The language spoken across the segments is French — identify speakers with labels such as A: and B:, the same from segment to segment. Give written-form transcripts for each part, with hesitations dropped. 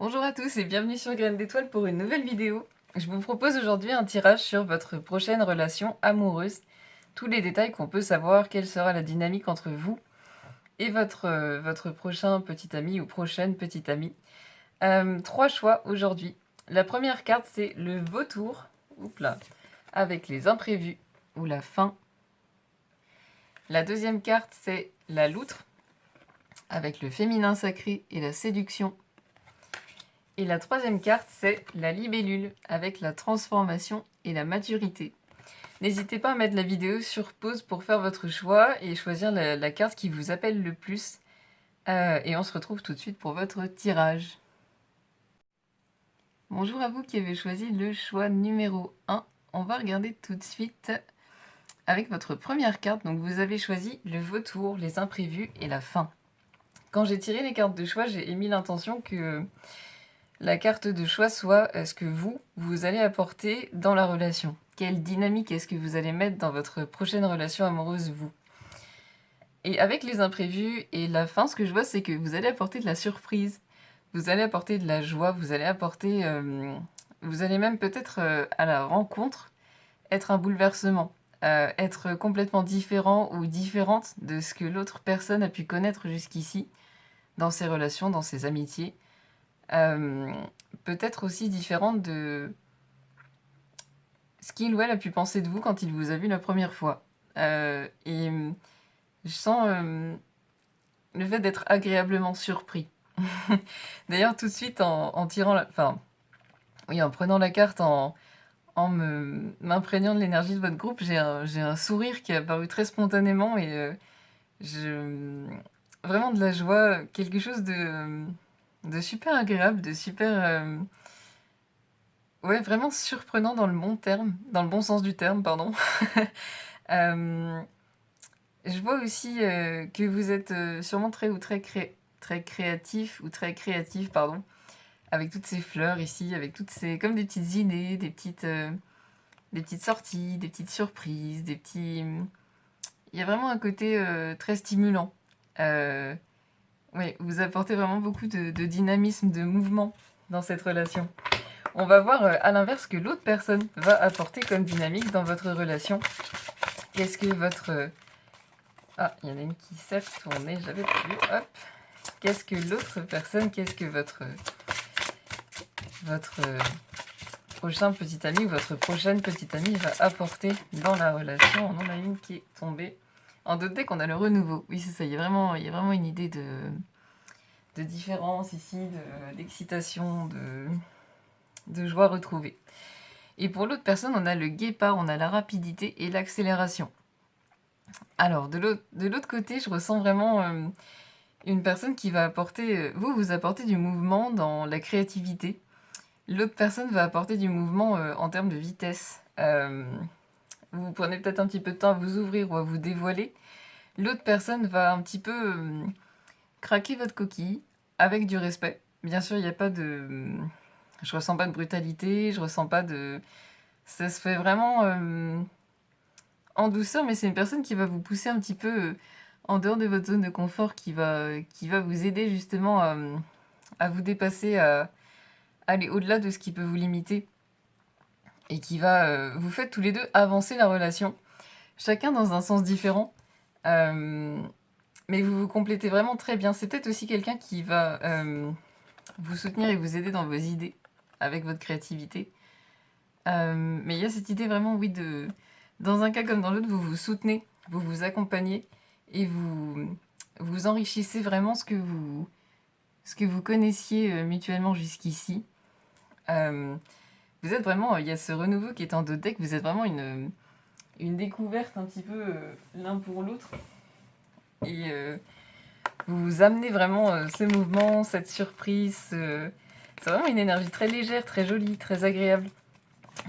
A: Bonjour à tous et bienvenue sur Graines d'étoiles pour une nouvelle vidéo. Je vous propose aujourd'hui un tirage sur votre prochaine relation amoureuse. Tous les détails qu'on peut savoir, quelle sera la dynamique entre vous et votre prochain petit ami ou prochaine petite amie. Trois choix aujourd'hui. La première carte, c'est le vautour, oups là, avec les imprévus ou la fin. La deuxième carte, c'est la loutre, avec le féminin sacré et la séduction. Et la troisième carte, c'est la libellule, avec la transformation et la maturité. N'hésitez pas à mettre la vidéo sur pause pour faire votre choix et choisir la carte qui vous appelle le plus. Et on se retrouve tout de suite pour votre tirage. Bonjour à vous qui avez choisi le choix numéro 1. On va regarder tout de suite avec votre première carte. Donc vous avez choisi le vautour, les imprévus et la fin. Quand j'ai tiré les cartes de choix, j'ai émis l'intention que la carte de choix soit ce que vous allez apporter dans la relation. Quelle dynamique est-ce que vous allez mettre dans votre prochaine relation amoureuse, vous? Et avec les imprévus et la fin, ce que je vois, c'est que vous allez apporter de la surprise. Vous allez apporter de la joie, vous allez apporter... vous allez même peut-être à la rencontre être un bouleversement. Être complètement différent ou différente de ce que l'autre personne a pu connaître jusqu'ici, dans ses relations, dans ses amitiés. Peut-être aussi différente de ce qu'il ou elle a pu penser de vous quand il vous a vu la première fois. Et je sens le fait d'être agréablement surpris. D'ailleurs, tout de suite, en tirant en prenant la carte, m'imprégnant de l'énergie de votre groupe, j'ai un sourire qui est apparu très spontanément et vraiment de la joie, quelque chose de super agréable, de super... ouais, vraiment surprenant dans le bon terme, dans le bon sens du terme, pardon. Euh, je vois aussi que vous êtes sûrement très créatif ou très créative, pardon, avec toutes ces fleurs ici, avec toutes ces comme des petites idées, des petites sorties, des petites surprises, des petits. Il y a vraiment un côté très stimulant. Euh, oui, vous apportez vraiment beaucoup de dynamisme, de mouvement dans cette relation. On va voir à l'inverse ce que l'autre personne va apporter comme dynamique dans votre relation. Qu'est-ce que votre... Ah, il y en a une qui s'est retournée, j'avais pas vu. Hop. Qu'est-ce que l'autre personne, qu'est-ce que votre prochain petit ami ou votre prochaine petite amie va apporter dans la relation? On en a une qui est tombée. En d'autres dès qu'on a le renouveau. Oui, c'est ça, il y a vraiment une idée de différence ici, d'excitation, de joie retrouvée. Et pour l'autre personne, on a le guépard, on a la rapidité et l'accélération. Alors, de l'autre côté, je ressens vraiment une personne qui va apporter... vous apportez du mouvement dans la créativité. L'autre personne va apporter du mouvement en termes de vitesse. Vous prenez peut-être un petit peu de temps à vous ouvrir ou à vous dévoiler. L'autre personne va un petit peu craquer votre coquille avec du respect. Bien sûr, il n'y a pas de... je ressens pas de brutalité, je ressens pas de... Ça se fait vraiment en douceur, mais c'est une personne qui va vous pousser un petit peu en dehors de votre zone de confort, qui va vous aider justement à vous dépasser, à aller au-delà de ce qui peut vous limiter. Et qui va... vous faites tous les deux avancer la relation, chacun dans un sens différent. Mais vous vous complétez vraiment très bien. C'est peut-être aussi quelqu'un qui va vous soutenir et vous aider dans vos idées, avec votre créativité. Mais il y a cette idée vraiment, oui, de... Dans un cas comme dans l'autre, vous vous soutenez, vous vous accompagnez et vous enrichissez vraiment ce que vous connaissiez mutuellement jusqu'ici. Vous êtes vraiment... Il y a ce renouveau qui est en deux decks. Vous êtes vraiment une découverte un petit peu l'un pour l'autre. Et vous amenez vraiment ce mouvement, cette surprise. C'est vraiment une énergie très légère, très jolie, très agréable.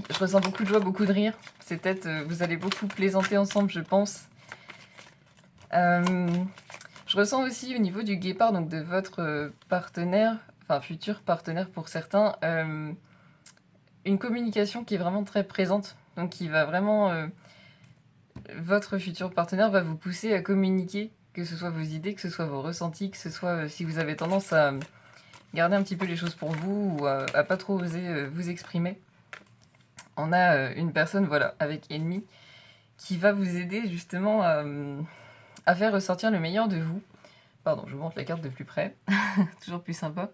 A: Je ressens beaucoup de joie, beaucoup de rire. C'est peut-être... vous allez beaucoup plaisanter ensemble, je pense. Je ressens aussi au niveau du guépard, donc de votre partenaire, enfin futur partenaire pour certains, une communication qui est vraiment très présente. Donc qui va vraiment... votre futur partenaire va vous pousser à communiquer, que ce soit vos idées, que ce soit vos ressentis, que ce soit si vous avez tendance à garder un petit peu les choses pour vous ou à pas trop oser vous exprimer. On a une personne, voilà, avec ennemi, qui va vous aider justement à faire ressortir le meilleur de vous. Pardon, je vous montre la carte de plus près. Toujours plus sympa.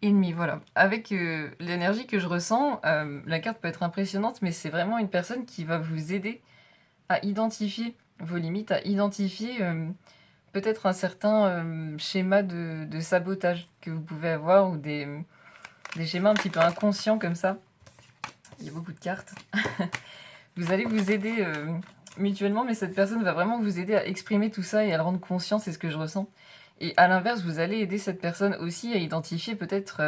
A: Ennemi, voilà. Avec l'énergie que je ressens, la carte peut être impressionnante, mais c'est vraiment une personne qui va vous aider à identifier vos limites, à identifier peut-être un certain schéma de sabotage que vous pouvez avoir ou des schémas un petit peu inconscients comme ça. Il y a beaucoup de cartes. Vous allez vous aider mutuellement, mais cette personne va vraiment vous aider à exprimer tout ça et à le rendre conscient, c'est ce que je ressens. Et à l'inverse, vous allez aider cette personne aussi à identifier peut-être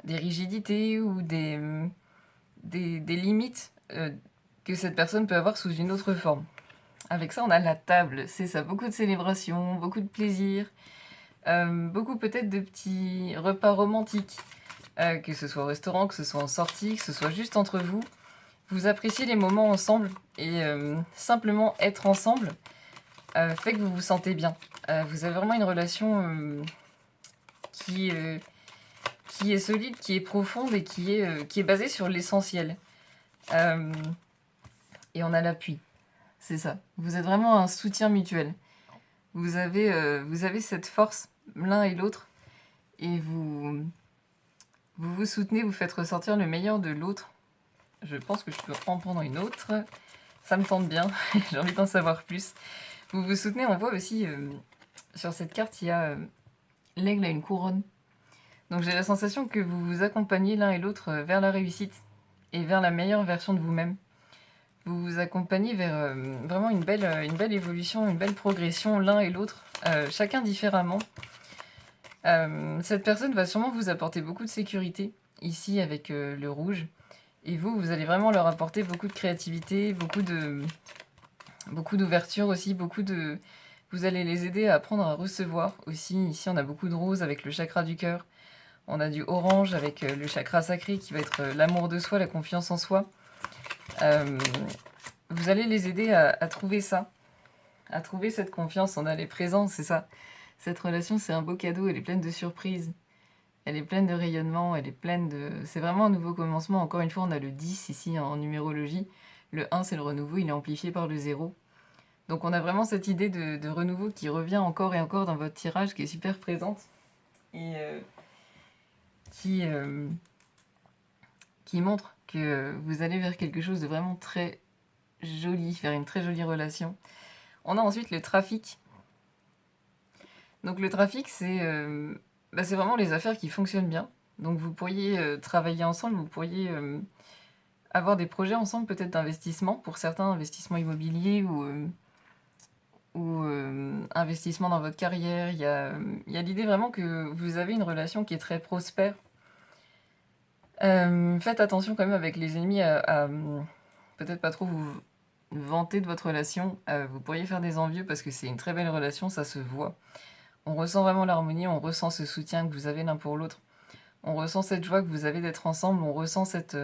A: des rigidités ou des limites que cette personne peut avoir sous une autre forme. Avec ça, on a la table, c'est ça, beaucoup de célébrations, beaucoup de plaisir, beaucoup peut-être de petits repas romantiques, que ce soit au restaurant, que ce soit en sortie, que ce soit juste entre vous. Vous appréciez les moments ensemble et simplement être ensemble fait que vous vous sentez bien. Vous avez vraiment une relation qui est solide, qui est profonde et qui est basée sur l'essentiel. Et on a l'appui, c'est ça. Vous êtes vraiment un soutien mutuel. Vous avez cette force l'un et l'autre et vous soutenez, vous faites ressortir le meilleur de l'autre. Je pense que je peux en prendre une autre. Ça me tente bien, j'ai envie d'en savoir plus. Vous vous soutenez, on voit aussi sur cette carte, il y a l'aigle à une couronne. Donc j'ai la sensation que vous vous accompagnez l'un et l'autre vers la réussite et vers la meilleure version de vous-même. Vous vous accompagnez vers vraiment une belle évolution, une belle progression l'un et l'autre, chacun différemment. Cette personne va sûrement vous apporter beaucoup de sécurité, ici avec le rouge. Et vous allez vraiment leur apporter beaucoup de créativité, beaucoup d'ouverture aussi, vous allez les aider à apprendre à recevoir aussi. Ici, on a beaucoup de rose avec le chakra du cœur. On a du orange avec le chakra sacré qui va être l'amour de soi, la confiance en soi. Vous allez les aider à trouver ça, à trouver cette confiance. On a les présents, c'est ça. Cette relation, c'est un beau cadeau, elle est pleine de surprises. Elle est pleine de rayonnement, elle est pleine de... C'est vraiment un nouveau commencement. Encore une fois, on a le 10 ici en numérologie. Le 1, c'est le renouveau, il est amplifié par le 0. Donc on a vraiment cette idée de renouveau qui revient encore et encore dans votre tirage, qui est super présente. Et qui montre que vous allez vers quelque chose de vraiment très joli, vers une très jolie relation. On a ensuite le trafic. Donc le trafic, c'est vraiment les affaires qui fonctionnent bien. Donc vous pourriez travailler ensemble, vous pourriez avoir des projets ensemble, peut-être d'investissement, pour certains, investissements immobiliers ou investissement dans votre carrière. Il y a l'idée vraiment que vous avez une relation qui est très prospère. Faites attention quand même avec les ennemis à peut-être pas trop vous vanter de votre relation. Vous pourriez faire des envieux parce que c'est une très belle relation, ça se voit. On ressent vraiment l'harmonie, on ressent ce soutien que vous avez l'un pour l'autre. On ressent cette joie que vous avez d'être ensemble, on ressent cette...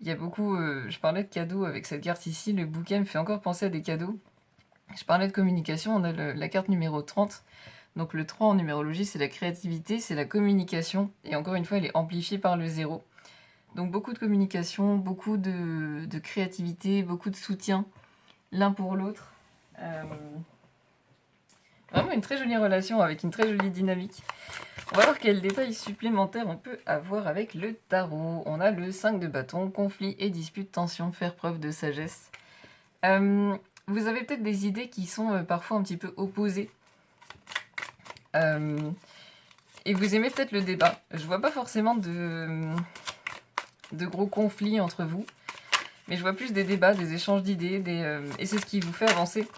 A: Il y a beaucoup... je parlais de cadeaux avec cette carte ici, le bouquet me fait encore penser à des cadeaux. Je parlais de communication, on a la carte numéro 30. Donc le 3 en numérologie, c'est la créativité, c'est la communication. Et encore une fois, elle est amplifiée par le 0. Donc beaucoup de communication, beaucoup de créativité, beaucoup de soutien l'un pour l'autre. Vraiment une très jolie relation avec une très jolie dynamique. On va voir quels détails supplémentaires on peut avoir avec le tarot. On a le 5 de bâton, conflit et dispute, tension, faire preuve de sagesse. Vous avez peut-être des idées qui sont parfois un petit peu opposées. Et vous aimez peut-être le débat. Je vois pas forcément de gros conflits entre vous. Mais je vois plus des débats, des échanges d'idées. Et c'est ce qui vous fait avancer.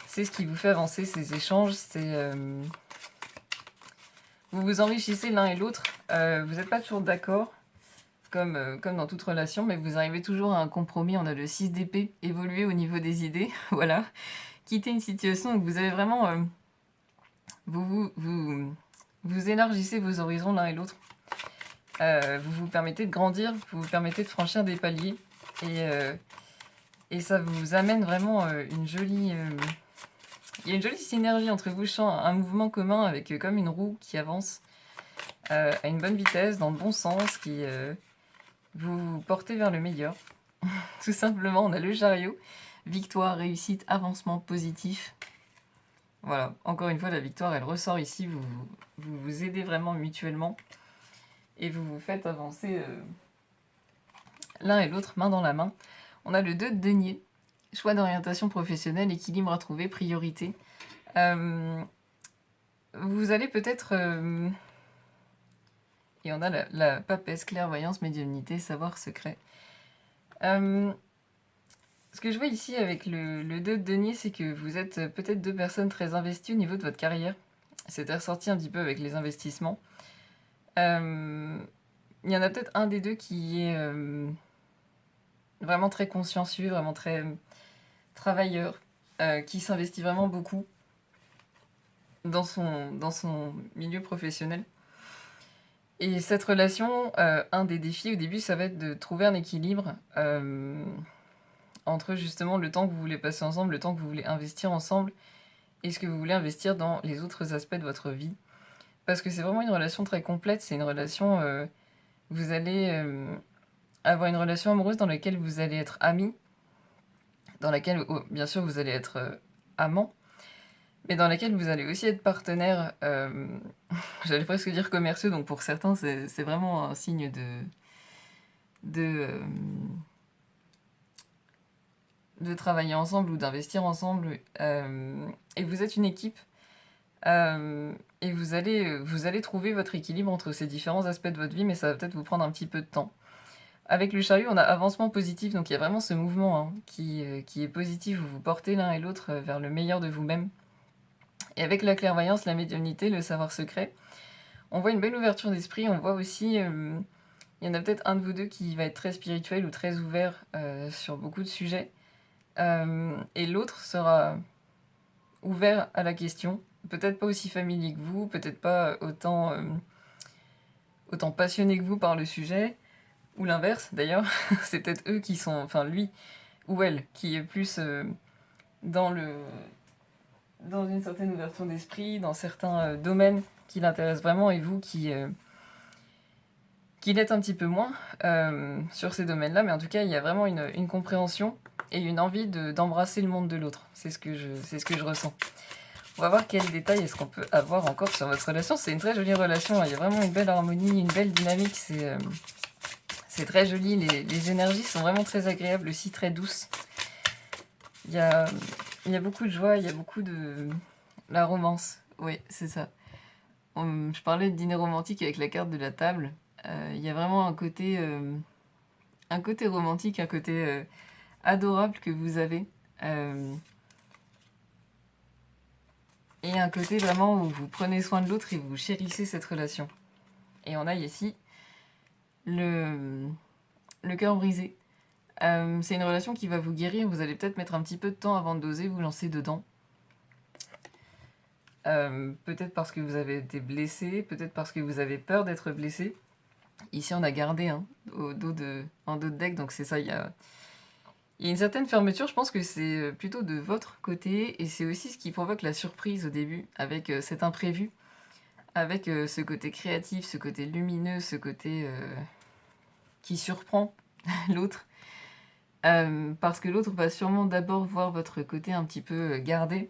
A: C'est ce qui vous fait avancer, ces échanges. Vous vous enrichissez l'un et l'autre. Vous n'êtes pas toujours d'accord, comme dans toute relation, mais vous arrivez toujours à un compromis. On a le 6 d'épée, évoluer au niveau des idées. Voilà. Quitter une situation où vous avez vraiment... vous élargissez vos horizons l'un et l'autre. Vous vous permettez de grandir, vous vous permettez de franchir des paliers. Et ça vous amène vraiment une jolie il y a une jolie synergie entre vous. Je sens un mouvement commun avec comme une roue qui avance à une bonne vitesse, dans le bon sens, qui vous portez vers le meilleur. Tout simplement, on a le chariot. Victoire, réussite, avancement positif. Voilà, encore une fois, la victoire, elle ressort ici. Vous aidez vraiment mutuellement. Et vous vous faites avancer l'un et l'autre, main dans la main. On a le 2 de denier. Choix d'orientation professionnelle, équilibre à trouver, priorité. Vous allez peut-être... et on a la papesse, clairvoyance, médiumnité, savoir secret. Ce que je vois ici avec le 2 de denier, c'est que vous êtes peut-être 2 personnes très investies au niveau de votre carrière. C'est ressorti un petit peu avec les investissements. Il y en a peut-être un des deux qui est vraiment très consciencieux, vraiment très travailleur, qui s'investit vraiment beaucoup dans son milieu professionnel. Et cette relation, un des défis au début, ça va être de trouver un équilibre entre justement le temps que vous voulez passer ensemble, le temps que vous voulez investir ensemble, et ce que vous voulez investir dans les autres aspects de votre vie. Parce que c'est vraiment une relation très complète, c'est une relation... vous allez avoir une relation amoureuse dans laquelle vous allez être amis, dans laquelle, bien sûr, vous allez être amant, mais dans laquelle vous allez aussi être partenaires, j'allais presque dire commerciaux, donc pour certains, c'est vraiment un signe de travailler ensemble ou d'investir ensemble. Et vous êtes une équipe, et vous allez trouver votre équilibre entre ces différents aspects de votre vie, mais ça va peut-être vous prendre un petit peu de temps. Avec le chariot, on a avancement positif, donc il y a vraiment ce mouvement qui est positif, où vous portez l'un et l'autre vers le meilleur de vous-même. Et avec la clairvoyance, la médiumnité, le savoir secret, on voit une belle ouverture d'esprit, on voit aussi... il y en a peut-être un de vous deux qui va être très spirituel ou très ouvert sur beaucoup de sujets, et l'autre sera ouvert à la question, peut-être pas aussi familier que vous, peut-être pas autant passionné que vous par le sujet, ou l'inverse d'ailleurs, c'est peut-être eux qui sont, enfin lui ou elle, qui est plus dans une certaine ouverture d'esprit, dans certains domaines qui l'intéressent vraiment, et vous qui l'êtes un petit peu moins sur ces domaines-là, mais en tout cas, il y a vraiment une compréhension et une envie d'embrasser le monde de l'autre. C'est ce que je ressens. On va voir quels détails est-ce qu'on peut avoir encore sur votre relation. C'est une très jolie relation, il y a vraiment une belle harmonie, une belle dynamique, c'est très joli, les énergies sont vraiment très agréables, aussi très douces. Il y a beaucoup de joie, il y a beaucoup de... La romance, oui, c'est ça. Je parlais de dîner romantique avec la carte de la table. Il y a vraiment un côté romantique, un côté adorable que vous avez. Et un côté vraiment où vous prenez soin de l'autre et vous chérissez cette relation. Et on a ici le cœur brisé. C'est une relation qui va vous guérir. Vous allez peut-être mettre un petit peu de temps avant d'oser vous lancer dedans. Peut-être parce que vous avez été blessé, peut-être parce que vous avez peur d'être blessé. Ici, on a gardé en dos de deck, donc c'est ça, il y a une certaine fermeture. Je pense que c'est plutôt de votre côté, et c'est aussi ce qui provoque la surprise au début, avec cet imprévu, avec ce côté créatif, ce côté lumineux, ce côté qui surprend l'autre. Parce que l'autre va sûrement d'abord voir votre côté un petit peu gardé,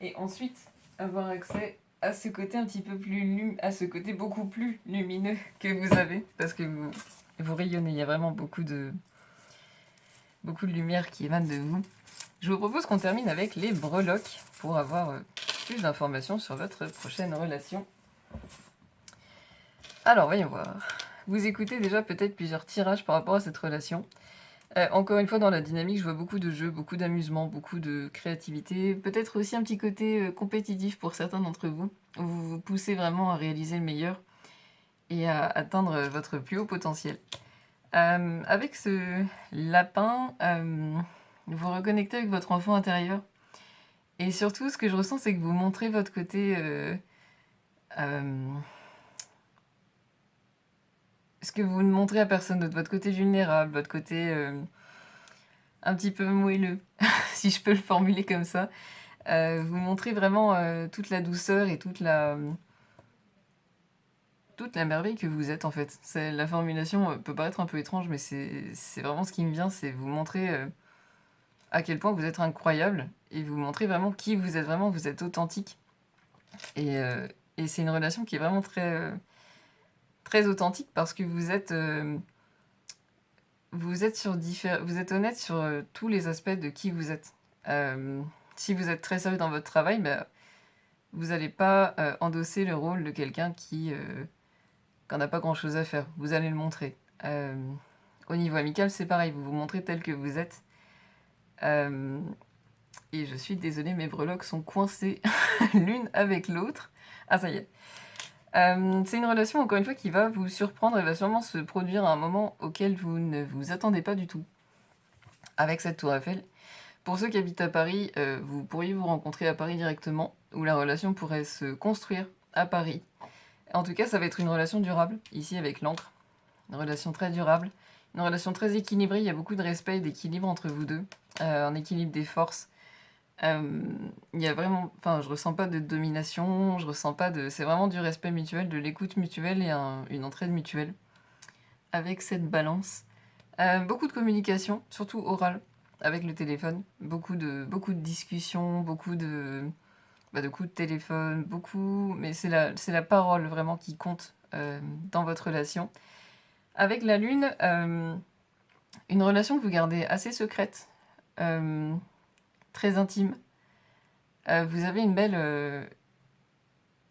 A: et ensuite avoir accès à ce côté un petit peu plus à ce côté beaucoup plus lumineux que vous avez, parce que vous rayonnez, il y a vraiment beaucoup de lumière qui émane de vous. Je vous propose qu'on termine avec les breloques pour avoir plus d'informations sur votre prochaine relation. Alors, voyons voir. Vous écoutez déjà peut-être plusieurs tirages par rapport à cette relation. Encore une fois, dans la dynamique, je vois beaucoup de jeux, beaucoup d'amusement, beaucoup de créativité, peut-être aussi un petit côté compétitif pour certains d'entre vous. Vous vous poussez vraiment à réaliser le meilleur et à atteindre votre plus haut potentiel. Avec ce lapin, vous reconnectez avec votre enfant intérieur. Et surtout, ce que je ressens, c'est que vous montrez votre côté... ce que vous ne montrez à personne d'autre, votre côté vulnérable, votre côté un petit peu moelleux, si je peux le formuler comme ça. Vous montrez vraiment toute la douceur et toute la merveille que vous êtes en fait. La formulation peut paraître un peu étrange, mais c'est vraiment ce qui me vient, c'est vous montrer à quel point vous êtes incroyable et vous montrer vraiment qui vous êtes vraiment, vous êtes authentique. Et c'est une relation qui est vraiment très authentique parce que vous êtes honnête sur tous les aspects de qui vous êtes. Si vous êtes très sérieux dans votre travail, bah, vous n'allez pas endosser le rôle de quelqu'un qui n'a pas grand-chose à faire. Vous allez le montrer. Au niveau amical, c'est pareil, vous vous montrez tel que vous êtes. Et je suis désolée, mes breloques sont coincées l'une avec l'autre. Ah, ça y est. C'est une relation, encore une fois, qui va vous surprendre et va sûrement se produire à un moment auquel vous ne vous attendez pas du tout. Avec cette tour Eiffel. Pour ceux qui habitent à Paris, vous pourriez vous rencontrer à Paris directement, où la relation pourrait se construire à Paris. En tout cas, ça va être une relation durable, ici avec l'encre. Une relation très durable, une relation très équilibrée, il y a beaucoup de respect et d'équilibre entre vous deux, un équilibre des forces. Il y a vraiment, enfin, je ressens pas de domination, je ressens pas de, c'est vraiment du respect mutuel, de l'écoute mutuelle et une entraide mutuelle, avec cette balance. Beaucoup de communication, surtout orale, avec le téléphone, beaucoup de discussions, beaucoup de coups de téléphone, beaucoup, mais c'est la parole vraiment qui compte dans votre relation. Avec la lune, une relation que vous gardez assez secrète, très intime. Vous avez une belle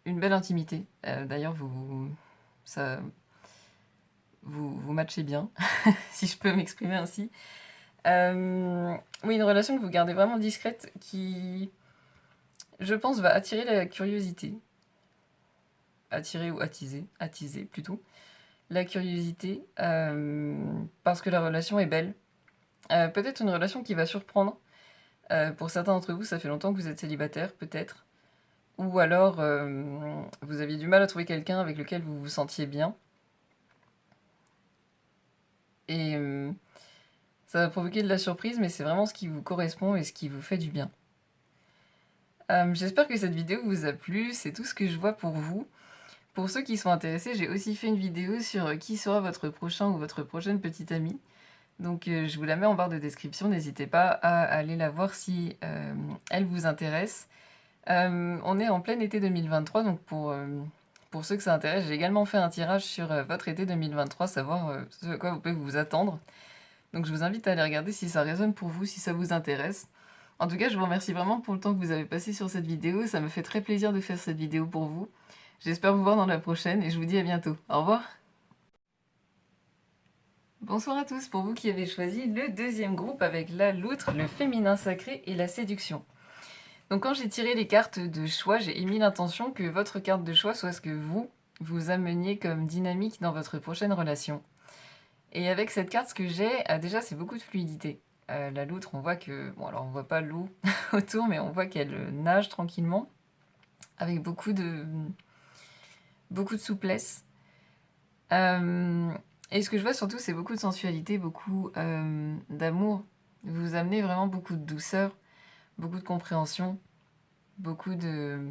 A: intimité. D'ailleurs, vous matchez bien, si je peux m'exprimer ainsi. Oui, une relation que vous gardez vraiment discrète qui, je pense, va attirer la curiosité. Attirer ou attiser plutôt. La curiosité, parce que la relation est belle. Peut-être une relation qui va surprendre. Pour certains d'entre vous, ça fait longtemps que vous êtes célibataire, peut-être. Ou alors, vous aviez du mal à trouver quelqu'un avec lequel vous vous sentiez bien. Et ça va provoquer de la surprise, mais c'est vraiment ce qui vous correspond et ce qui vous fait du bien. J'espère que cette vidéo vous a plu, c'est tout ce que je vois pour vous. Pour ceux qui sont intéressés, j'ai aussi fait une vidéo sur qui sera votre prochain ou votre prochaine petite amie. Donc je vous la mets en barre de description, n'hésitez pas à aller la voir si elle vous intéresse. On est en plein été 2023, donc pour ceux que ça intéresse, j'ai également fait un tirage sur votre été 2023, savoir ce à quoi vous pouvez vous attendre. Donc je vous invite à aller regarder si ça résonne pour vous, si ça vous intéresse. En tout cas, je vous remercie vraiment pour le temps que vous avez passé sur cette vidéo, ça me fait très plaisir de faire cette vidéo pour vous. J'espère vous voir dans la prochaine et je vous dis à bientôt. Au revoir. Bonsoir à tous, pour vous qui avez choisi le deuxième groupe avec la loutre, le féminin sacré et la séduction. Donc quand j'ai tiré les cartes de choix, j'ai émis l'intention que votre carte de choix soit ce que vous ameniez comme dynamique dans votre prochaine relation. Et avec cette carte, ce que j'ai, déjà, c'est beaucoup de fluidité. La loutre, on voit que... Bon, alors on voit pas l'eau autour, mais on voit qu'elle nage tranquillement, avec beaucoup de souplesse. Et ce que je vois surtout, c'est beaucoup de sensualité, beaucoup d'amour. Vous amenez vraiment beaucoup de douceur, beaucoup de compréhension, beaucoup de...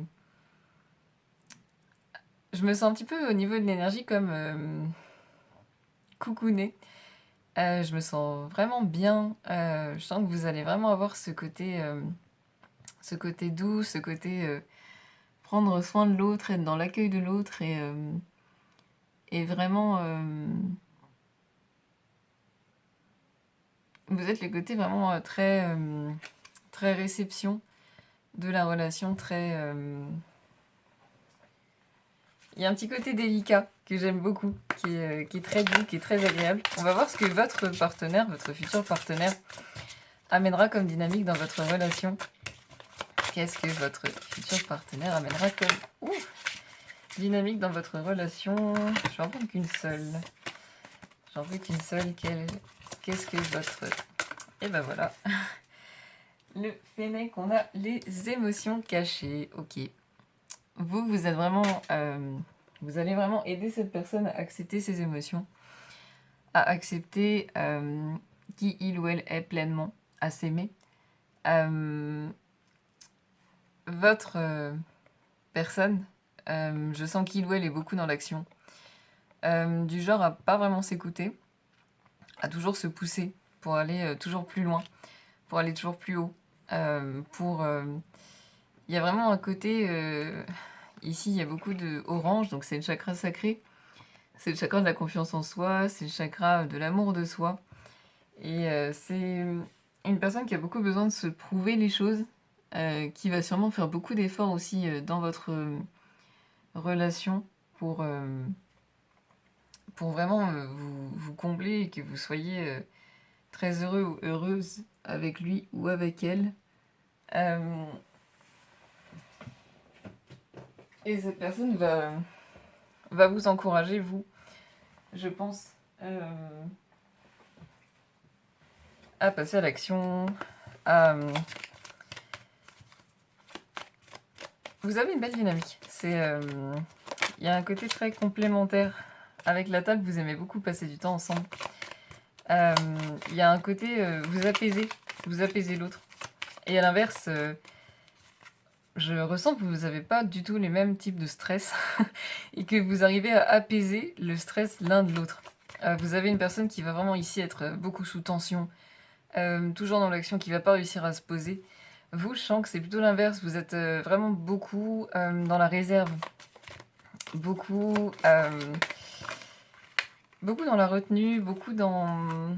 A: Je me sens un petit peu au niveau de l'énergie comme coucounée. Je me sens vraiment bien. Je sens que vous allez vraiment avoir ce côté doux, ce côté prendre soin de l'autre, être dans l'accueil de l'autre et vraiment... vous êtes le côté vraiment très réception de la relation, très... Il y a un petit côté délicat que j'aime beaucoup, qui est très doux, qui est très agréable. On va voir ce que votre partenaire, votre futur partenaire, amènera comme dynamique dans votre relation. Qu'est-ce que votre futur partenaire amènera comme dynamique dans votre relation? Je vais en prendre qu'une seule. J'en veux qu'une seule. Qu'est-ce que votre... Et ben voilà. Le fennec, on a les émotions cachées. Ok. Vous êtes vraiment... vous allez vraiment aider cette personne à accepter ses émotions, à accepter qui il ou elle est pleinement, à s'aimer. votre personne, je sens qu'il ou elle est beaucoup dans l'action. Du genre à pas vraiment s'écouter, à toujours se pousser pour aller toujours plus loin, pour aller toujours plus haut. Il y a vraiment un côté... ici, il y a beaucoup de orange, donc c'est le chakra sacré. C'est le chakra de la confiance en soi, c'est le chakra de l'amour de soi. Et c'est une personne qui a beaucoup besoin de se prouver les choses, qui va sûrement faire beaucoup d'efforts aussi dans votre relation pour, pour vraiment vous combler et que vous soyez très heureux ou heureuse avec lui ou avec elle. Et cette personne va vous encourager, vous, je pense, à passer à l'action, à... Vous avez une belle dynamique. Il y a un côté très complémentaire. Avec la table, vous aimez beaucoup passer du temps ensemble. Il y a un côté, vous apaisez l'autre. Et à l'inverse, je ressens que vous n'avez pas du tout les mêmes types de stress et que vous arrivez à apaiser le stress l'un de l'autre. Vous avez une personne qui va vraiment ici être beaucoup sous tension, toujours dans l'action, qui ne va pas réussir à se poser. Vous, je sens que c'est plutôt l'inverse. Vous êtes vraiment beaucoup dans la réserve, beaucoup, beaucoup dans la retenue, beaucoup dans...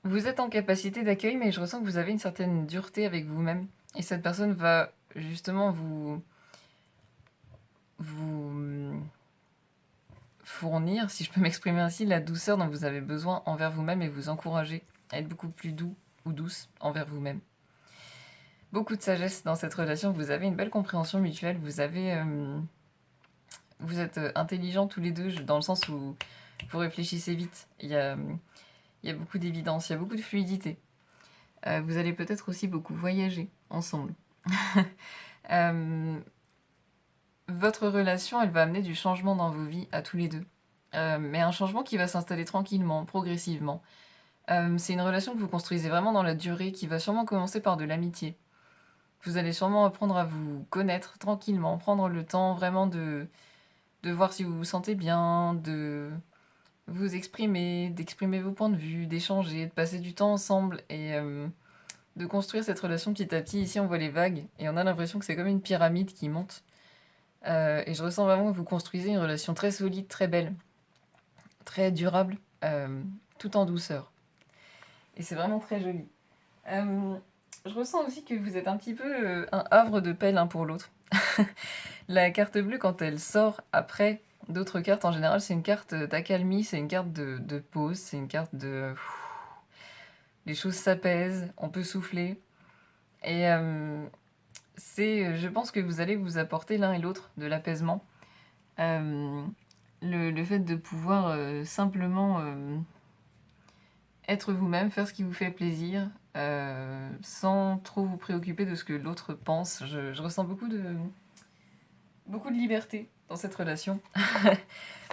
A: Vous êtes en capacité d'accueil, mais je ressens que vous avez une certaine dureté avec vous-même. Et cette personne va justement vous fournir, si je peux m'exprimer ainsi, la douceur dont vous avez besoin envers vous-même et vous encourager à être beaucoup plus doux ou douce envers vous-même. Beaucoup de sagesse dans cette relation, vous avez une belle compréhension mutuelle, vous êtes intelligents tous les deux, dans le sens où vous réfléchissez vite. Il y a beaucoup d'évidence, il y a beaucoup de fluidité. Vous allez peut-être aussi beaucoup voyager ensemble. Votre relation, elle va amener du changement dans vos vies à tous les deux. Mais un changement qui va s'installer tranquillement, progressivement. C'est une relation que vous construisez vraiment dans la durée, qui va sûrement commencer par de l'amitié. Vous allez sûrement apprendre à vous connaître tranquillement, prendre le temps vraiment de voir si vous vous sentez bien, de vous exprimer, d'exprimer vos points de vue, d'échanger, de passer du temps ensemble et de construire cette relation petit à petit. Ici, on voit les vagues et on a l'impression que c'est comme une pyramide qui monte. Et je ressens vraiment que vous construisez une relation très solide, très belle, très durable, tout en douceur. Et c'est vraiment très joli. Je ressens aussi que vous êtes un petit peu un havre de paix l'un pour l'autre. La carte bleue, quand elle sort après d'autres cartes, en général, c'est une carte d'accalmie, c'est une carte de pause, c'est une carte de... Les choses s'apaisent, on peut souffler. Et je pense que vous allez vous apporter l'un et l'autre de l'apaisement. Le fait de pouvoir simplement être vous-même, faire ce qui vous fait plaisir, sans trop vous préoccuper de ce que l'autre pense. Je ressens beaucoup de liberté dans cette relation.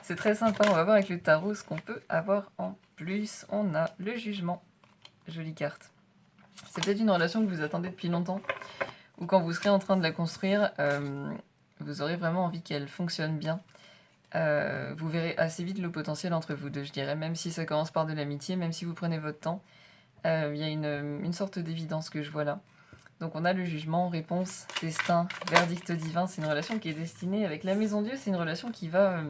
A: C'est très sympa. On va voir avec le tarot ce qu'on peut avoir en plus. On a le jugement. Jolie carte. C'est peut-être une relation que vous attendez depuis longtemps, ou quand vous serez en train de la construire, vous aurez vraiment envie qu'elle fonctionne bien. Vous verrez assez vite le potentiel entre vous deux, je dirais, même si ça commence par de l'amitié, même si vous prenez votre temps. Il y a une sorte d'évidence que je vois là. Donc on a le jugement, réponse, destin, verdict divin. C'est une relation qui est destinée avec la Maison Dieu. C'est une relation qui va...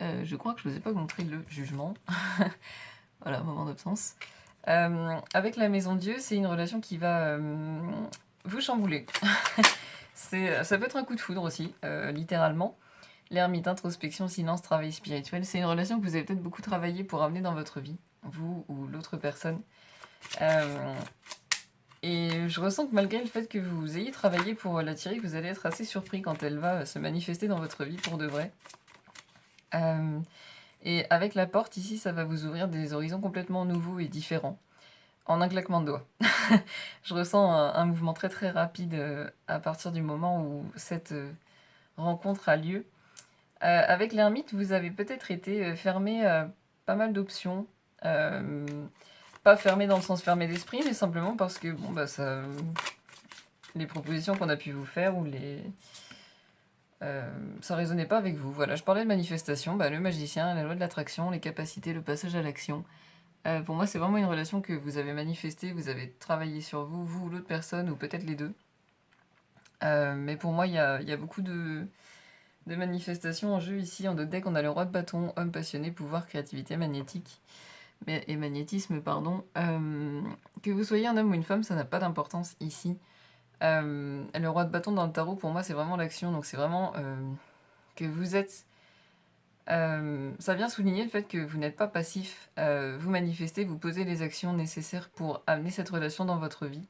A: je crois que je ne vous ai pas montré le jugement. Voilà, moment d'absence. Avec la Maison Dieu, c'est une relation qui va vous chambouler. Ça peut être un coup de foudre aussi, littéralement. L'ermite, introspection, silence, travail spirituel. C'est une relation que vous avez peut-être beaucoup travaillé pour amener dans votre vie, vous ou l'autre personne. Et je ressens que malgré le fait que vous ayez travaillé pour l'attirer, vous allez être assez surpris quand elle va se manifester dans votre vie pour de vrai. Et avec la porte ici, ça va vous ouvrir des horizons complètement nouveaux et différents. En un claquement de doigts. Je ressens un mouvement très très rapide à partir du moment où cette rencontre a lieu. Avec l'ermite, vous avez peut-être été fermé à pas mal d'options. Euh, Pas fermé dans le sens fermé d'esprit, mais simplement parce que bon, bah, les propositions qu'on a pu vous faire ou ça résonnait pas avec vous. Voilà, je parlais de manifestation, bah, le magicien, la loi de l'attraction, les capacités, le passage à l'action. Pour moi, c'est vraiment une relation que vous avez manifestée, vous avez travaillé sur vous, vous ou l'autre personne, ou peut-être les deux. Mais pour moi, il y a beaucoup de manifestations en jeu ici. En 2 decks, on a le roi de bâton, homme passionné, pouvoir, créativité, magnétique. Et magnétisme, pardon. Que vous soyez un homme ou une femme, ça n'a pas d'importance ici. Le roi de bâton dans le tarot, pour moi, c'est vraiment l'action. Donc c'est vraiment que vous êtes... ça vient souligner le fait que vous n'êtes pas passif. Vous manifestez, vous posez les actions nécessaires pour amener cette relation dans votre vie.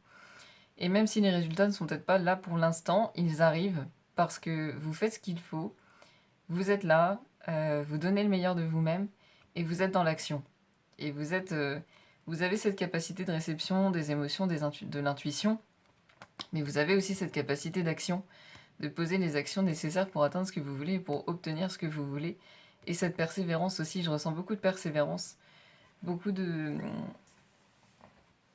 A: Et même si les résultats ne sont peut-être pas là pour l'instant, ils arrivent parce que vous faites ce qu'il faut. Vous êtes là, vous donnez le meilleur de vous-même et vous êtes dans l'action. Et vous avez cette capacité de réception des émotions, de l'intuition, mais vous avez aussi cette capacité d'action, de poser les actions nécessaires pour atteindre ce que vous voulez et pour obtenir ce que vous voulez. Et cette persévérance aussi, je ressens beaucoup de persévérance, beaucoup de...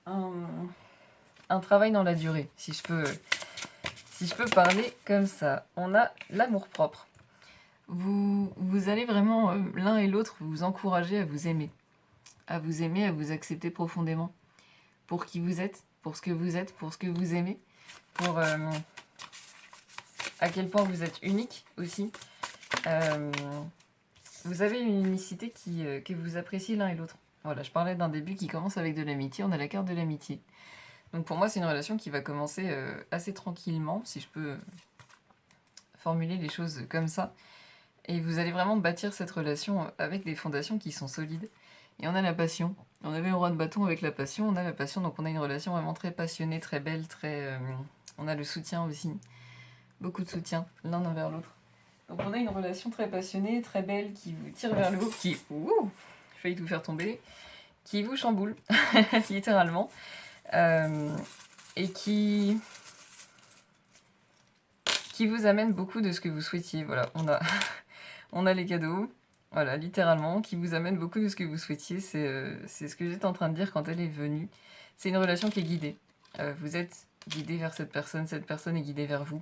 A: un travail dans la durée, si je peux parler comme ça. On a l'amour-propre. Vous allez vraiment, l'un et l'autre, vous encourager à vous aimer, à vous accepter profondément pour qui vous êtes, pour ce que vous aimez, pour à quel point vous êtes unique aussi. Euh, vous avez une unicité que vous appréciez l'un et l'autre. Voilà, je parlais d'un début qui commence avec de l'amitié, on a la carte de l'amitié. Donc pour moi, c'est une relation qui va commencer assez tranquillement, si je peux formuler les choses comme ça. Et vous allez vraiment bâtir cette relation avec des fondations qui sont solides. Et on a la passion. On avait le roi de bâton avec la passion. On a la passion, donc on a une relation vraiment très passionnée, très belle, très... on a le soutien aussi. Beaucoup de soutien, l'un envers l'autre. Donc on a une relation très passionnée, très belle, qui vous tire vers le haut, qui... Ouh, j'ai failli tout faire tomber. Qui vous chamboule, littéralement. Et qui vous amène beaucoup de ce que vous souhaitiez. Voilà, on a les cadeaux, voilà, littéralement, qui vous amène beaucoup de ce que vous souhaitiez. C'est ce que j'étais en train de dire quand elle est venue. C'est une relation qui est guidée. Vous êtes guidé vers cette personne est guidée vers vous.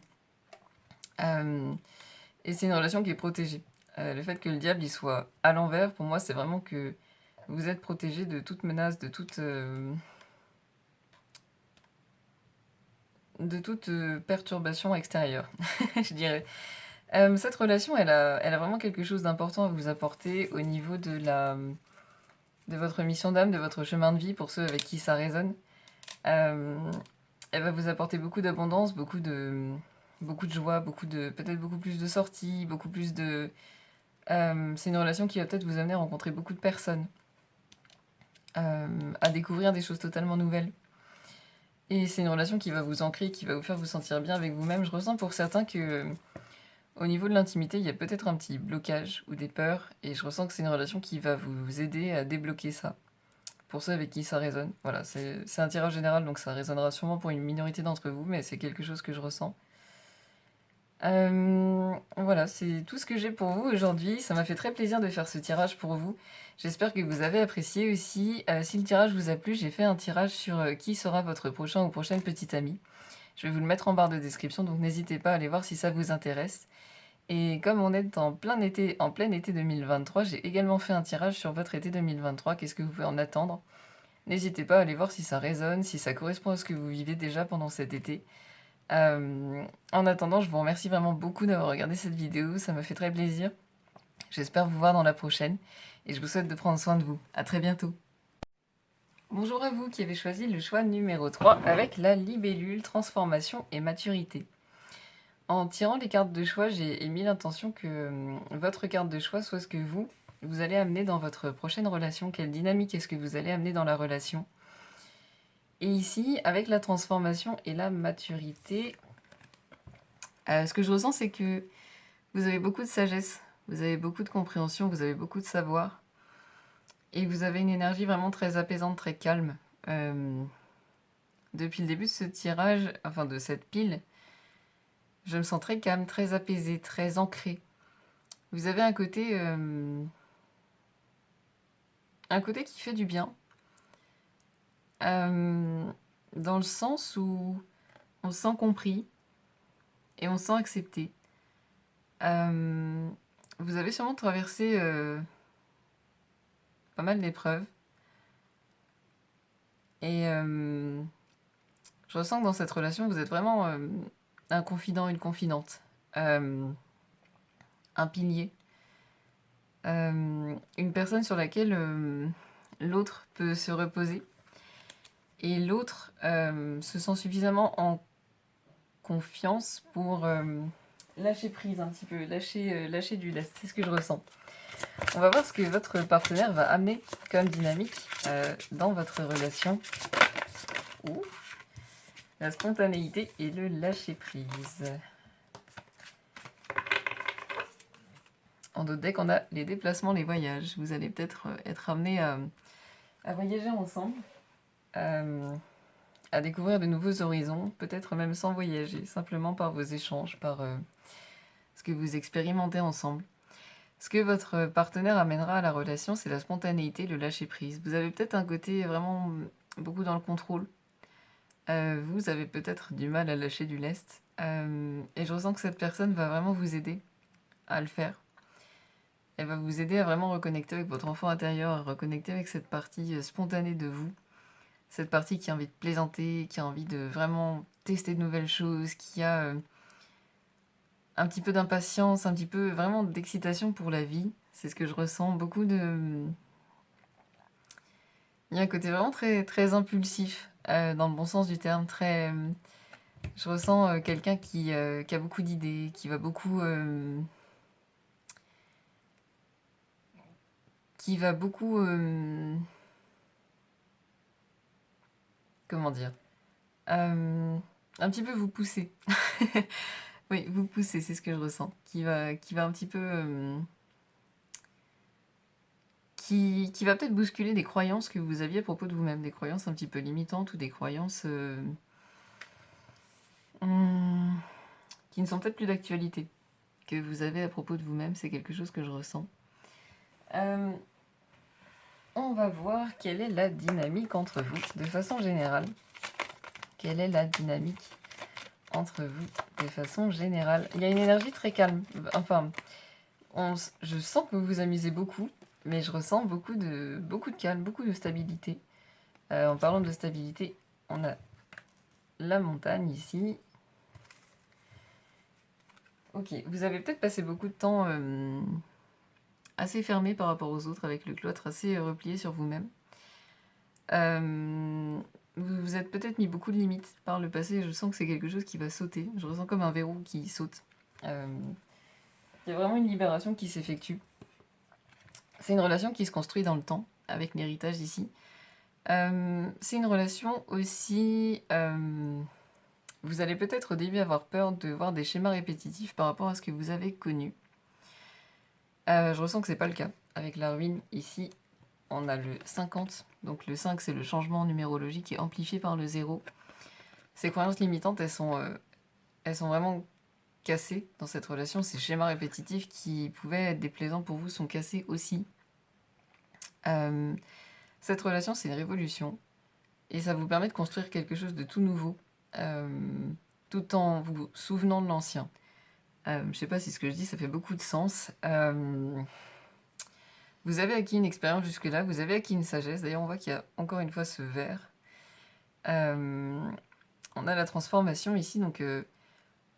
A: Et c'est une relation qui est protégée. Le fait que le diable y soit à l'envers, pour moi, c'est vraiment que vous êtes protégé de toute menace, de toute perturbation extérieure, je dirais. Cette relation, elle a vraiment quelque chose d'important à vous apporter au niveau de votre mission d'âme, de votre chemin de vie, pour ceux avec qui ça résonne. Elle va vous apporter beaucoup d'abondance, beaucoup de joie, peut-être beaucoup plus de sorties, beaucoup plus de... c'est une relation qui va peut-être vous amener à rencontrer beaucoup de personnes, à découvrir des choses totalement nouvelles. Et c'est une relation qui va vous ancrer, qui va vous faire vous sentir bien avec vous-même. Je ressens pour certains que au niveau de l'intimité, il y a peut-être un petit blocage ou des peurs, et je ressens que c'est une relation qui va vous aider à débloquer ça. Pour ceux avec qui ça résonne. Voilà, c'est un tirage général, donc ça résonnera sûrement pour une minorité d'entre vous, mais c'est quelque chose que je ressens. Voilà, c'est tout ce que j'ai pour vous aujourd'hui. Ça m'a fait très plaisir de faire ce tirage pour vous. J'espère que vous avez apprécié aussi. Si le tirage vous a plu, j'ai fait un tirage sur qui sera votre prochain ou prochaine petite amie. Je vais vous le mettre en barre de description, donc n'hésitez pas à aller voir si ça vous intéresse. Et comme on est en plein été 2023, j'ai également fait un tirage sur votre été 2023. Qu'est-ce que vous pouvez en attendre? N'hésitez pas à aller voir si ça résonne, si ça correspond à ce que vous vivez déjà pendant cet été. En attendant, je vous remercie vraiment beaucoup d'avoir regardé cette vidéo, ça m'a fait très plaisir. J'espère vous voir dans la prochaine et je vous souhaite de prendre soin de vous. À très bientôt. Bonjour à vous qui avez choisi le choix numéro 3 avec la libellule transformation et maturité. En tirant les cartes de choix, j'ai émis l'intention que votre carte de choix soit ce que vous allez amener dans votre prochaine relation. Quelle dynamique est-ce que vous allez amener dans la relation? Et ici, avec la transformation et la maturité, ce que je ressens, c'est que vous avez beaucoup de sagesse, vous avez beaucoup de compréhension, vous avez beaucoup de savoir. Et vous avez une énergie vraiment très apaisante, très calme. Depuis le début de ce tirage, enfin de cette pile, je me sens très calme, très apaisée, très ancrée. Vous avez un côté un côté qui fait du bien, dans le sens où on se sent compris et on se sent accepté. Vous avez sûrement traversé pas mal d'épreuves et je ressens que dans cette relation, vous êtes vraiment un confident, une confidente, un pilier, une personne sur laquelle l'autre peut se reposer et l'autre se sent suffisamment en confiance pour lâcher prise un petit peu, lâcher du lest. C'est ce que je ressens. On va voir ce que votre partenaire va amener comme dynamique dans votre relation. Ouh. La spontanéité et le lâcher prise. En d'autres decks, on a les déplacements, les voyages. Vous allez peut-être être amené à voyager ensemble, à découvrir de nouveaux horizons, peut-être même sans voyager, simplement par vos échanges, par ce que vous expérimentez ensemble. Ce que votre partenaire amènera à la relation, c'est la spontanéité, le lâcher prise. Vous avez peut-être un côté vraiment beaucoup dans le contrôle. Vous avez peut-être du mal à lâcher du lest. Et je ressens que cette personne va vraiment vous aider à le faire. Elle va vous aider à vraiment reconnecter avec votre enfant intérieur, à reconnecter avec cette partie spontanée de vous. Cette partie qui a envie de plaisanter, qui a envie de vraiment tester de nouvelles choses, qui a un petit peu d'impatience, un petit peu vraiment d'excitation pour la vie. C'est ce que je ressens. Beaucoup de... Il y a un côté vraiment très, très impulsif, dans le bon sens du terme. Très, je ressens quelqu'un qui a beaucoup d'idées, qui va beaucoup... qui va beaucoup... comment dire un petit peu vous pousser. Oui, vous pousser, c'est ce que je ressens. Qui va un petit peu... qui va peut-être bousculer des croyances que vous aviez à propos de vous-même, des croyances un petit peu limitantes ou des croyances qui ne sont peut-être plus d'actualité, que vous avez à propos de vous-même. C'est quelque chose que je ressens. On va voir quelle est la dynamique entre vous, de façon générale. Quelle est la dynamique entre vous, de façon générale? Il y a une énergie très calme. Enfin, je sens que vous vous amusez beaucoup, mais je ressens beaucoup de calme, beaucoup de stabilité. En parlant de stabilité, on a la montagne ici. Ok, vous avez peut-être passé beaucoup de temps assez fermé par rapport aux autres, avec le cloître assez replié sur vous-même. Vous vous êtes peut-être mis beaucoup de limites par le passé. Je sens que c'est quelque chose qui va sauter. Je ressens comme un verrou qui saute. Il y a vraiment une libération qui s'effectue. C'est une relation qui se construit dans le temps, avec l'héritage ici. C'est une relation aussi... vous allez peut-être au début avoir peur de voir des schémas répétitifs par rapport à ce que vous avez connu. Je ressens que c'est pas le cas. Avec la ruine ici, on a le 50. Donc le 5, c'est le changement numérologique qui est amplifié par le 0. Ces croyances limitantes, elles sont vraiment cassées dans cette relation. Ces schémas répétitifs qui pouvaient être déplaisants pour vous sont cassés aussi. Cette relation, c'est une révolution. Et ça vous permet de construire quelque chose de tout nouveau, tout en vous souvenant de l'ancien. Je sais pas si ce que je dis, ça fait beaucoup de sens. Vous avez acquis une expérience jusque-là, vous avez acquis une sagesse. D'ailleurs, on voit qu'il y a encore une fois ce vert. On a la transformation ici, donc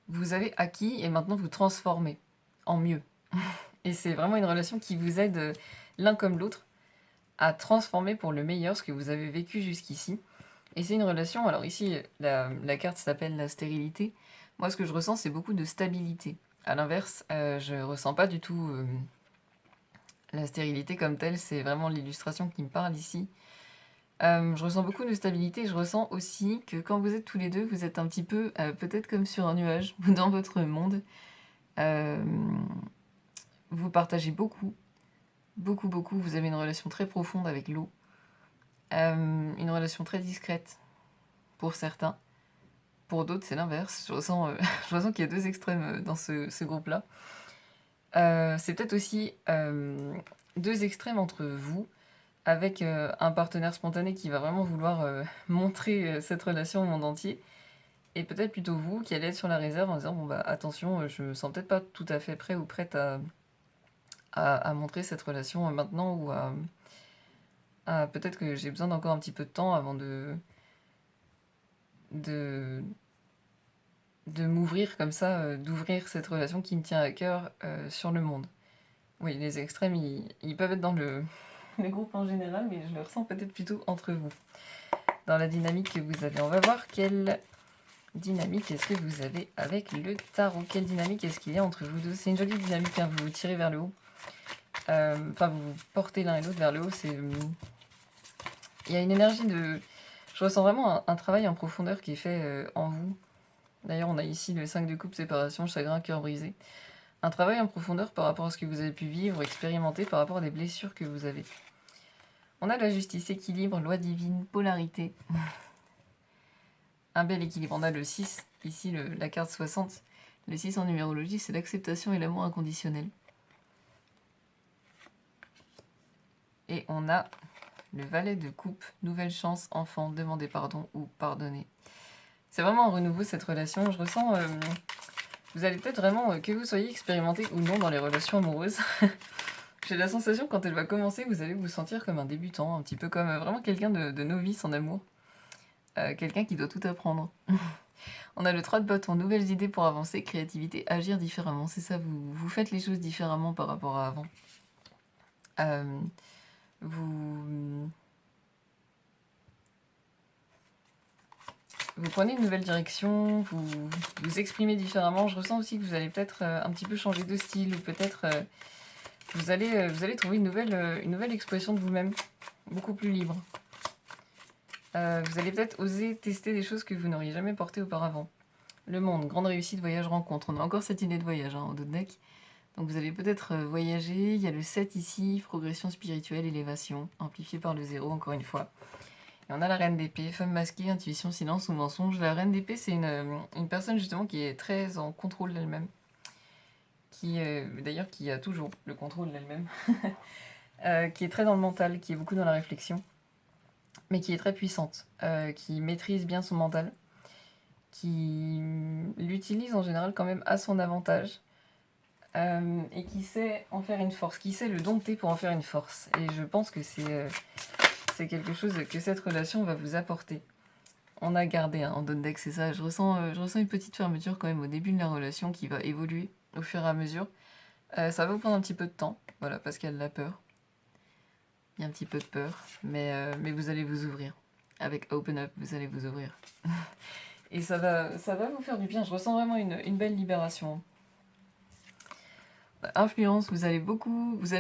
A: vous avez acquis et maintenant vous transformez en mieux. Et c'est vraiment une relation qui vous aide l'un comme l'autre à transformer pour le meilleur ce que vous avez vécu jusqu'ici. Et c'est une relation, alors ici, la carte s'appelle la stérilité. Moi, ce que je ressens, c'est beaucoup de stabilité. À l'inverse, je ressens pas du tout la stérilité comme telle. C'est vraiment l'illustration qui me parle ici. Je ressens beaucoup de stabilité. Je ressens aussi que quand vous êtes tous les deux, vous êtes un petit peu, peut-être comme sur un nuage, ou dans votre monde. Vous partagez beaucoup. Beaucoup, beaucoup. Vous avez une relation très profonde avec l'eau. Une relation très discrète pour certains. Pour d'autres, c'est l'inverse. Je ressens qu'il y a deux extrêmes dans ce groupe-là. C'est peut-être aussi deux extrêmes entre vous. avec un partenaire spontané qui va vraiment vouloir montrer cette relation au monde entier. Et peut-être plutôt vous qui allez être sur la réserve en disant, bon bah attention, je me sens peut-être pas tout à fait prêt ou prête à montrer cette relation maintenant, ou peut-être que j'ai besoin d'encore un petit peu de temps avant de, de m'ouvrir comme ça, d'ouvrir cette relation qui me tient à cœur sur le monde. Oui, les extrêmes, ils peuvent être dans le groupe en général, mais je le ressens peut-être plutôt entre vous. Dans la dynamique que vous avez, on va voir quelle dynamique est-ce que vous avez avec le tarot. Quelle dynamique est-ce qu'il y a entre vous deux? C'est une jolie dynamique, hein, vous vous tirez vers le haut. Enfin, vous vous portez l'un et l'autre vers le haut. Il y a une énergie de... Je ressens vraiment un travail en profondeur qui est fait en vous. D'ailleurs, on a ici le 5 de coupe, séparation, chagrin, cœur brisé. Un travail en profondeur par rapport à ce que vous avez pu vivre, expérimenter, par rapport à des blessures que vous avez. On a la justice, équilibre, loi divine, polarité. Un bel équilibre. On a le 6, ici la carte 60. Le 6 en numérologie, c'est l'acceptation et l'amour inconditionnel. Et on a le valet de coupe, nouvelle chance, enfant, demander pardon ou pardonner. C'est vraiment un renouveau cette relation. Je ressens... vous allez peut-être vraiment, que vous soyez expérimenté ou non dans les relations amoureuses. J'ai la sensation quand elle va commencer, vous allez vous sentir comme un débutant, un petit peu comme vraiment quelqu'un de novice en amour. Quelqu'un qui doit tout apprendre. On a le 3 de bâton, nouvelles idées pour avancer, créativité, agir différemment. C'est ça, vous faites les choses différemment par rapport à avant. Vous prenez une nouvelle direction, vous exprimez différemment. Je ressens aussi que vous allez peut-être un petit peu changer de style, ou peut-être vous allez trouver une nouvelle expression de vous-même, beaucoup plus libre. Vous allez peut-être oser tester des choses que vous n'auriez jamais portées auparavant. Le monde, grande réussite, voyage, rencontre. On a encore cette idée de voyage en dos de deck. Donc vous allez peut-être voyager. Il y a le 7 ici, progression spirituelle, élévation, amplifié par le 0 encore une fois. Et on a la reine d'épée, femme masquée, intuition, silence ou mensonge. La reine d'épée, c'est une personne justement qui est très en contrôle d'elle-même. D'ailleurs, qui a toujours le contrôle d'elle-même. Qui est très dans le mental, qui est beaucoup dans la réflexion. Mais qui est très puissante. Qui maîtrise bien son mental. Qui l'utilise en général quand même à son avantage. Et qui sait en faire une force. Qui sait le dompter pour en faire une force. Et je pense que c'est quelque chose que cette relation va vous apporter. On a gardé en don deck, c'est ça. Je ressens une petite fermeture quand même au début de la relation qui va évoluer au fur et à mesure. Ça va vous prendre un petit peu de temps, voilà, parce qu'il y a de la peur. Il y a un petit peu de peur, mais vous allez vous ouvrir. Avec Open Up, vous allez vous ouvrir. Et ça va vous faire du bien. Je ressens vraiment une belle libération. Influence, vous allez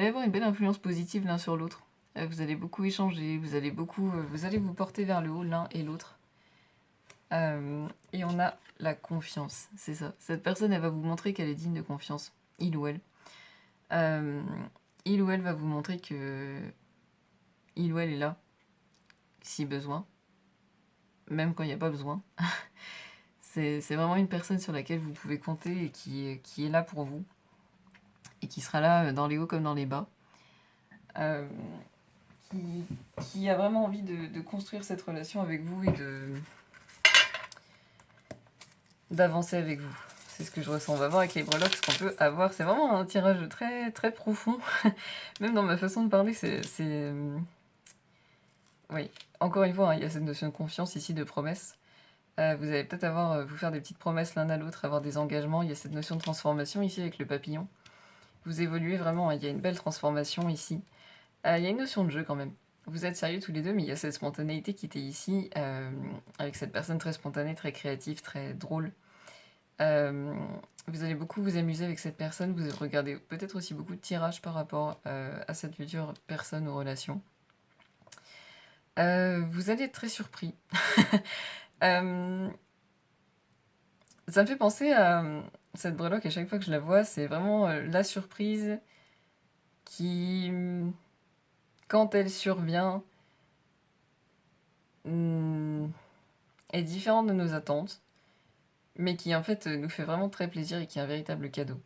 A: avoir une belle influence positive l'un sur l'autre. Vous allez beaucoup échanger, vous allez vous porter vers le haut l'un et l'autre. Et on a la confiance, c'est ça. Cette personne, elle va vous montrer qu'elle est digne de confiance, il ou elle. Il ou elle va vous montrer que il ou elle est là, si besoin, même quand il n'y a pas besoin. C'est vraiment une personne sur laquelle vous pouvez compter et qui est là pour vous. Et qui sera là dans les hauts comme dans les bas. Qui a vraiment envie de construire cette relation avec vous et d'avancer avec vous. C'est ce que je ressens. On va voir avec les breloques ce qu'on peut avoir. C'est vraiment un tirage très, très profond. Même dans ma façon de parler, c'est... Oui, encore une fois, hein, il y a cette notion de confiance ici, de promesse. Vous allez peut-être vous faire des petites promesses l'un à l'autre, avoir des engagements. Il y a cette notion de transformation ici avec le papillon. Vous évoluez vraiment, il y a une belle transformation ici. Il y a une notion de jeu quand même. Vous êtes sérieux tous les deux, mais il y a cette spontanéité qui était ici, avec cette personne très spontanée, très créative, très drôle. Vous allez beaucoup vous amuser avec cette personne, vous regardez peut-être aussi beaucoup de tirages par rapport à cette future personne ou relation. Vous allez être très surpris. Ça me fait penser à cette breloque, à chaque fois que je la vois, c'est vraiment la surprise qui, quand elle survient, est différente de nos attentes, mais qui en fait nous fait vraiment très plaisir et qui est un véritable cadeau.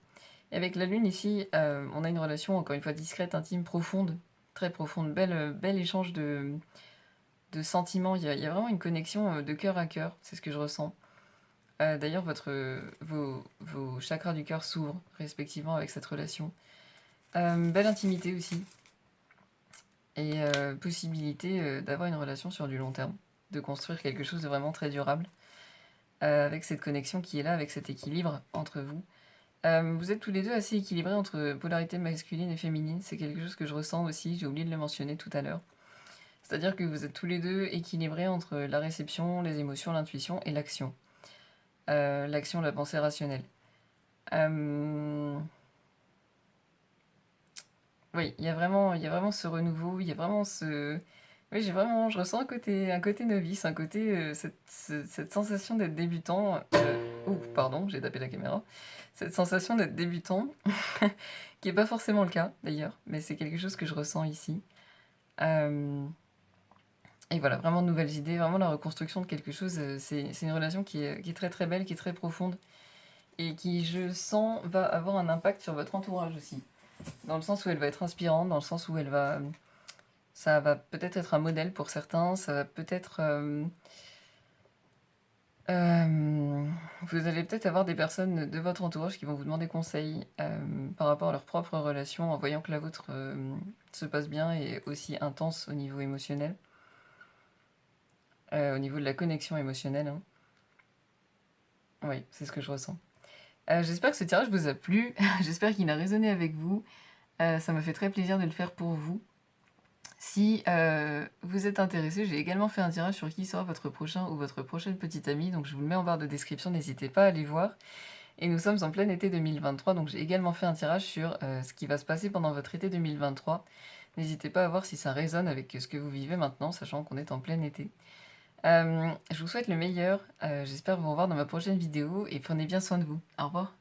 A: Et avec la lune ici, on a une relation encore une fois discrète, intime, profonde, très profonde. Bel échange de sentiments. Il y a vraiment une connexion de cœur à cœur. C'est ce que je ressens. D'ailleurs, vos chakras du cœur s'ouvrent respectivement avec cette relation. Belle intimité aussi. Et possibilité d'avoir une relation sur du long terme. De construire quelque chose de vraiment très durable. Avec cette connexion qui est là, avec cet équilibre entre vous. Vous êtes tous les deux assez équilibrés entre polarité masculine et féminine. C'est quelque chose que je ressens aussi. J'ai oublié de le mentionner tout à l'heure. C'est-à-dire que vous êtes tous les deux équilibrés entre la réception, les émotions, l'intuition et l'action. L'action, la pensée rationnelle. Oui, il y a vraiment ce renouveau, il y a vraiment ce... Oui, je ressens un côté novice, un côté, cette sensation d'être débutant. Oh, pardon, j'ai tapé la caméra. Cette sensation d'être débutant, qui n'est pas forcément le cas d'ailleurs, mais c'est quelque chose que je ressens ici. Euh, et voilà, vraiment de nouvelles idées, vraiment la reconstruction de quelque chose. C'est une relation qui est très très belle, qui est très profonde, et qui, je sens, va avoir un impact sur votre entourage aussi. Dans le sens où elle va être inspirante, dans le sens où elle va... Ça va peut-être être un modèle pour certains, ça va peut-être... vous allez peut-être avoir des personnes de votre entourage qui vont vous demander conseil par rapport à leur propre relation en voyant que la vôtre se passe bien et aussi intense au niveau émotionnel, au niveau de la connexion émotionnelle, hein. Oui, c'est ce que je ressens. J'espère que ce tirage vous a plu, j'espère qu'il a résonné avec vous. Ça m'a fait très plaisir de le faire pour vous. Si vous êtes intéressé, j'ai également fait un tirage sur qui sera votre prochain ou votre prochaine petite amie, donc je vous le mets en barre de description, n'hésitez pas à aller voir. Et nous sommes en plein été 2023, donc j'ai également fait un tirage sur ce qui va se passer pendant votre été 2023. N'hésitez pas à voir si ça résonne avec ce que vous vivez maintenant, sachant qu'on est en plein été. Je vous souhaite le meilleur, j'espère vous revoir dans ma prochaine vidéo, et prenez bien soin de vous. Au revoir.